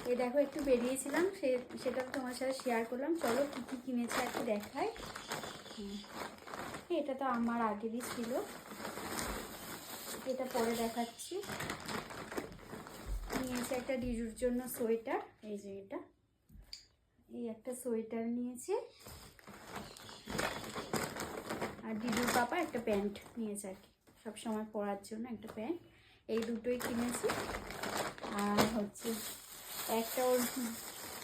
এই দেখো একটু বেরিয়েছিলাম, সেটা তোমার সাথে শেয়ার করলাম। চলো কী কী কিনেছি একটু দেখাই। এটা তো আমার আগেরই ছিল, এটা পরে দেখাচ্ছি। নিয়েছি একটা ডিজুর জন্য সোয়েটার, এই যে এটা, এই একটা সোয়েটার নিয়েছি। আর ডিডুর পাপা একটা প্যান্ট নিয়েছে আর কি, সবসময় পরার জন্য একটা প্যান্ট। এই দুটোই কিনেছি। আর হচ্ছে একটা ওর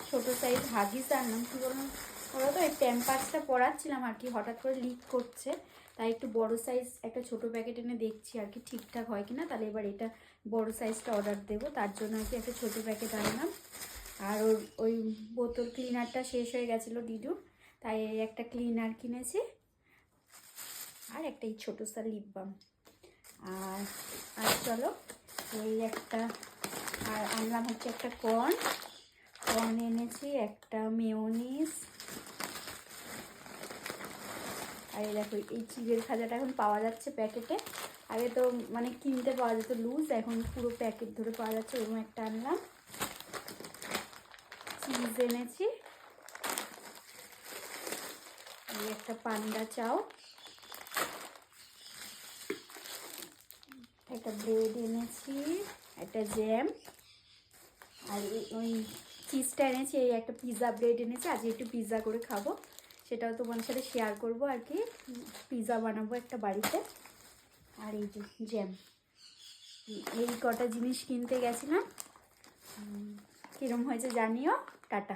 ছোটো সাইজ হাগিস আনলাম। কী বললাম ওরা তো এই প্যাম্পার্সটা পরাচ্ছিলাম আর কি, হঠাৎ করে লিক করছে, তাই একটু বড় সাইজ একটা ছোটো প্যাকেট এনে দেখছি আর কি ঠিকঠাক হয় কিনা। তাহলে এবার এটা বড় সাইজটা অর্ডার দেবো, তার জন্য আর কি একটা ছোটো প্যাকেট আনলাম। আর ওই বোতল ক্লিনারটা শেষ হয়ে গেছিলো ডিডুর, তাই একটা ক্লিনার কিনেছি। আর একটা এই ছোটো সা লিপ বাম। আর চলো এই একটা, আর আনলাম হচ্ছে একটা কর্ন এনেছি, একটা মেয়োনিজ। আর এই দেখো এই চিড়ের খাজাটা এখন পাওয়া যাচ্ছে প্যাকেটে, আগে তো মানে কিনতে পাওয়া যেত লুজ, এখন পুরো প্যাকেট ধরে পাওয়া যাচ্ছে, ওরকম একটা আনলাম। চিজ এনেছি, এই একটা পান্ডা চাও, একটা ব্রেড এনেছি, একটা জ্যাম। আর ওই চিজটা এনেছি, এই একটা পিৎজা ব্রেড এনেছি, আজকে একটু পিৎজা করে খাবো, সেটাও তোমাদের সাথে শেয়ার করবো আর কি। পিৎজা বানাবো একটা বাড়িতে। আর এই যে জ্যাম, এই কটা জিনিস কিনতে গেছিলাম। কীরকম হয়েছে জানিও। টাটা।